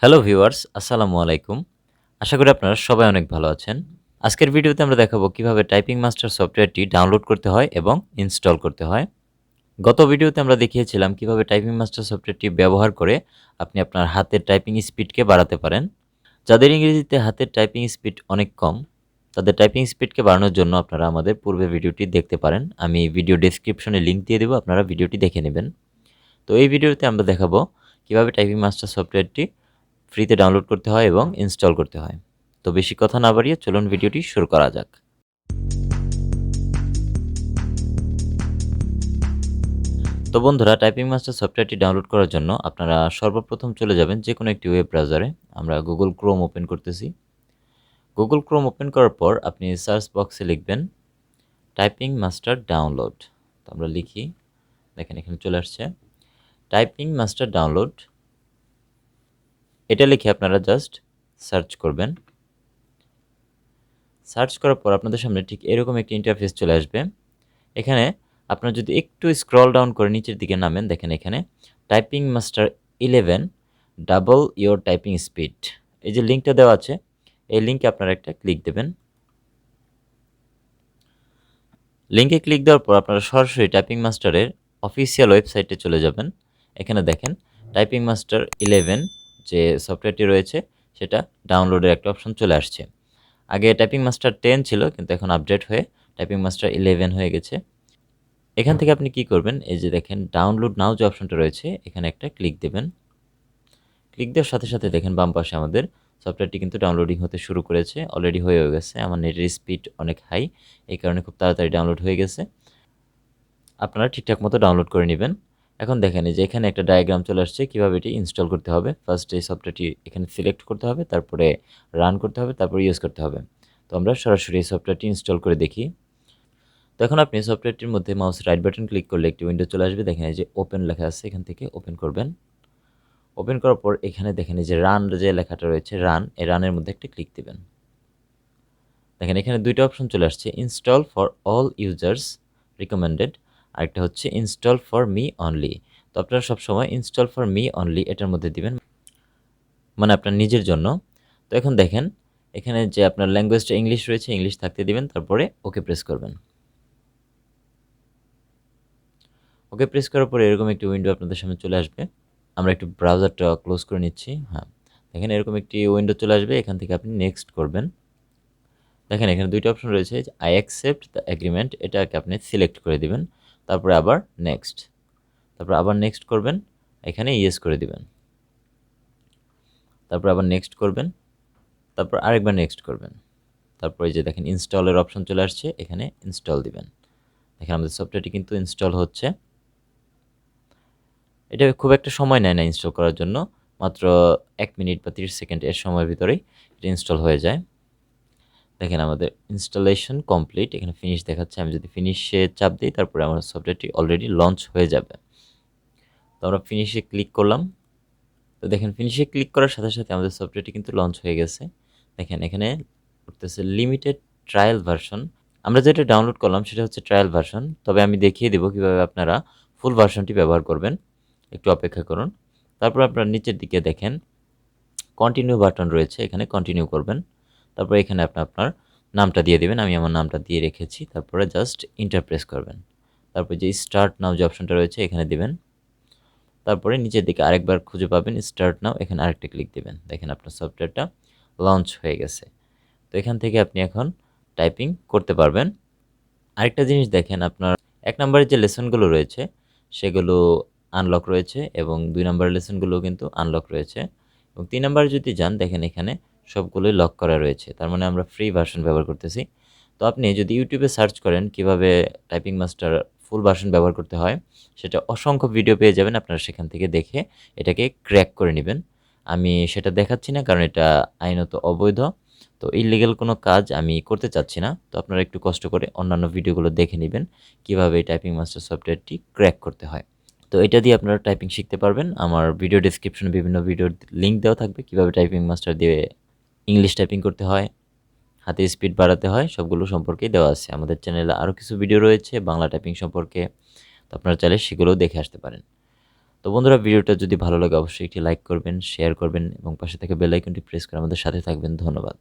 Hello viewers, আসসালামু আলাইকুম। আশা করি আপনারা সবাই অনেক ভালো আছেন। আজকের ভিডিওতে আমরা দেখাবো কিভাবে টাইপিং মাস্টার সফটওয়্যারটি ডাউনলোড করতে হয় এবং ইনস্টল করতে হয়। গত ভিডিওতে আমরা দেখিয়েছিলাম কিভাবে টাইপিং মাস্টার সফটওয়্যারটি ব্যবহার করে আপনি আপনার হাতের টাইপিং স্পিডকে বাড়াতে পারেন। যাদের ইংরেজিতে হাতের টাইপিং স্পিড অনেক কম, তাদের টাইপিং স্পিডকে বাড়ানোর জন্য আপনারা আমাদের পূর্বের ভিডিওটি দেখতে পারেন। আমি ভিডিও ডেসক্রিপশনে লিংক দিয়ে দেবো, আপনারা ভিডিওটি দেখে নেবেন। তো এই ভিডিওতে আমরা দেখাবো কিভাবে টাইপিং মাস্টার সফটওয়্যারটি ফ্রিতে ডাউনলোড করতে হয় এবং ইনস্টল করতে হয়। তো বেশি কথা না বাড়িয়ে চলুন ভিডিওটি শুরু করা যাক। তো বন্ধুরা, টাইপিং মাস্টার সফটওয়্যারটি ডাউনলোড করার জন্য আপনারা সর্বপ্রথম চলে যাবেন যে কোনো একটি ওয়েব ব্রাউজারে। আমরা গুগল ক্রোম ওপেন করতেছি। গুগল ক্রোম ওপেন করার পর আপনি সার্চ বক্সে লিখবেন টাইপিং মাস্টার ডাউনলোড। তো আমরা লিখি, দেখেন এখানে চলে আসছে টাইপিং মাস্টার ডাউনলোড। এটা লিখে আপনারা জাস্ট সার্চ করবেন। সার্চ করার পর আপনাদের সামনে ঠিক এরকম একটি ইন্টারফেস চলে আসবে। এখানে আপনারা যদি একটু স্ক্রল ডাউন করে নিচের দিকে নামেন, দেখেন এখানে typing master 11 double your typing speed, এই যে লিঙ্কটা দেওয়া আছে, এই লিঙ্কে আপনারা একটা ক্লিক দেবেন। লিঙ্কে ক্লিক দেওয়ার পর আপনারা সরাসরি টাইপিং মাস্টারের অফিসিয়াল ওয়েবসাইটে চলে যাবেন। এখানে দেখেন টাইপিং মাস্টার 11 যে সফটওয়্যারটি রয়েছে সেটা ডাউনলোডের একটা অপশন চলে আসছে। আগে টাইপিং মাস্টার 10 ছিল, কিন্তু এখন আপডেট হয়ে টাইপিং মাস্টার 11 হয়ে গেছে। এখান থেকে আপনি কি করবেন, এই যে দেখেন ডাউনলোড নাও যে অপশনটা রয়েছে, এখানে একটা ক্লিক দেবেন। ক্লিক দেওয়ার সাথে সাথে দেখেন বাম পাশে আমাদের সফটওয়্যারটি কিন্তু ডাউনলোডিং হতে শুরু করেছে, অলরেডি হয়েও গেছে। আমার নেটের স্পিড অনেক হাই, এই কারণে খুব তাড়াতাড়ি ডাউনলোড হয়ে গেছে। আপনারা ঠিকঠাক মতো ডাউনলোড করে নেবেন। এখন দেখেন এই যে এখানে একটা ডায়াগ্রাম চলে আসছে কীভাবে এটি ইনস্টল করতে হবে। ফার্স্ট এই সফটওয়্যারটি এখানে সিলেক্ট করতে হবে, তারপরে রান করতে হবে, তারপরে ইউজ করতে হবে। তো আমরা সরাসরি এই সফটওয়্যারটি ইনস্টল করে দেখি। তো এখন আপনি সফটওয়্যারটির মধ্যে মাউস রাইট বাটন ক্লিক করলে একটি উইন্ডো চলে আসবে। দেখেন এই যে ওপেন লেখা আছে, এখান থেকে ওপেন করবেন। ওপেন করার পর এখানে দেখেন এই যে রান যে লেখাটা রয়েছে, রান, এই রানের মধ্যে একটা ক্লিক দিবেন। দেখেন এখানে দুইটা অপশন চলে আসছে, install for all users recommended, আরেকটা হচ্ছে ইনস্টল ফর মি অনলি। তো আপনারা সবসময় ইনস্টল ফর মি অনলি এটার মধ্যে দিবেন, মানে আপনার নিজের জন্য। তো এখন দেখেন এখানে যে আপনার ল্যাঙ্গুয়েজটা ইংলিশ রয়েছে, ইংলিশ থাকতে দিবেন, তারপরে ওকে প্রেস করবেন। ওকে প্রেস করার পরে এরকম একটি উইন্ডো আপনাদের সামনে চলে আসবে। আমরা একটু ব্রাউজারটা ক্লোজ করে নিচ্ছি। হ্যাঁ, দেখেন এরকম একটি উইন্ডো চলে আসবে, এখান থেকে আপনি নেক্সট করবেন। দেখেন এখানে দুইটা অপশন রয়েছে, আই অ্যাকসেপ্ট দ্য এগ্রিমেন্ট, এটাকে আপনি সিলেক্ট করে দিবেন। তারপরে আবার নেক্সট, তারপর আবার নেক্সট করবেন, এখানে ইয়েস করে দিবেন। তারপর আবার নেক্সট করবেন, তারপর আরেকবার নেক্সট করবেন। তারপরে যে দেখেন ইনস্টলের অপশন চলে আসছে, এখানে ইনস্টল দিবেন। দেখেন আমাদের সফটওয়্যারটি কিন্তু ইনস্টল হচ্ছে। এটা খুব একটা সময় নেয় না ইনস্টল করার জন্য, মাত্র 1 মিনিট বা 30 সেকেন্ড এর সময়ের ভিতরেই এটা ইনস্টল হয়ে যায়। দেখেন আমাদের ইনস্টলেশন কমপ্লিট, এখানে ফিনিশ দেখাচ্ছে। আমি যদি ফিনিশে চাপ দিই, তারপরে আমার সফটওয়্যারটি অলরেডি লঞ্চ হয়ে যাবে। তো আমরা ফিনিশে ক্লিক করলাম। তো দেখেন ফিনিশে ক্লিক করার সাথে সাথে আমাদের সফটওয়্যারটি কিন্তু লঞ্চ হয়ে গেছে। দেখেন এখানে উঠতেছে লিমিটেড ট্রায়াল ভার্সন। আমরা যেটা ডাউনলোড করলাম সেটা হচ্ছে ট্রায়াল ভার্সন, তবে আমি দেখিয়ে দেবো কীভাবে আপনারা ফুল ভার্সনটি ব্যবহার করবেন। একটু অপেক্ষা করুন। তারপর আপনার নিচের দিকে দেখেন কন্টিনিউ বাটন রয়েছে, এখানে কন্টিনিউ করবেন। তারপর এখানে আপনি আপনার নামটা দিয়ে দিবেন, আমি আমার নামটা দিয়ে রেখেছি। তারপরে জাস্ট ইন্টার প্রেস করবেন। তারপর যে স্টার্ট নাও যে অপশনটা রয়েছে এখানে দিবেন। তারপরে নিচের দিকে আরেকবার খুঁজে পাবেন স্টার্ট নাও, এখানে আরেকটা ক্লিক দিবেন। দেখেন আপনার সফটওয়্যারটা লঞ্চ হয়ে গেছে। তো এখান থেকে আপনি এখন টাইপিং করতে পারবেন। আরেকটা জিনিস দেখেন, আপনার 1 নম্বরের যে লেসনগুলো রয়েছে সেগুলো আনলক রয়েছে, এবং 2 নম্বরের লেসনগুলোও কিন্তু আনলক রয়েছে, এবং 3 নম্বরে যদি যান দেখেন এখানে সবগুলোই লক করা রয়েছে। তার মানে আমরা ফ্রি ভার্সন ব্যবহার করতেছি। তো আপনি যদি ইউটিউবে সার্চ করেন কিভাবে টাইপিং মাস্টার ফুল ভার্সন ব্যবহার করতে হয়, সেটা অসংখ্য ভিডিও পেয়ে যাবেন। আপনারা সেখান থেকে দেখে এটাকে ক্র্যাক করে নেবেন। আমি সেটা দেখাচ্ছি না, কারণ এটা আইনত অবৈধ। তো ইলিগ্যাল কোনো কাজ আমি করতে চাচ্ছি না। তো আপনারা একটু কষ্ট করে অন্যান্য ভিডিওগুলো দেখে নেবেন কীভাবে এই টাইপিং মাস্টার সফটওয়্যারটি ক্র্যাক করতে হয়। তো এটা দিয়ে আপনারা টাইপিং শিখতে পারবেন। আমার ভিডিও ডেসক্রিপশনে বিভিন্ন ভিডিওর লিঙ্ক দেওয়া থাকবে, কীভাবে টাইপিং মাস্টার দিয়ে ইংলিশ টাইপিং করতে হয়, হাতে স্পিড বাড়াতে হয়, সবগুলো সম্পর্কেই দেওয়া আছে। আমাদের চ্যানেলে আরও কিছু ভিডিও রয়েছে বাংলা টাইপিং সম্পর্কে, তো আপনারা চাইলে সেগুলোও দেখে আসতে পারেন। তো বন্ধুরা, ভিডিওটা যদি ভালো লাগে অবশ্যই একটি লাইক করবেন, শেয়ার করবেন এবং পাশে থাকা বেল আইকনটি প্রেস করে আমাদের সাথে থাকবেন। ধন্যবাদ।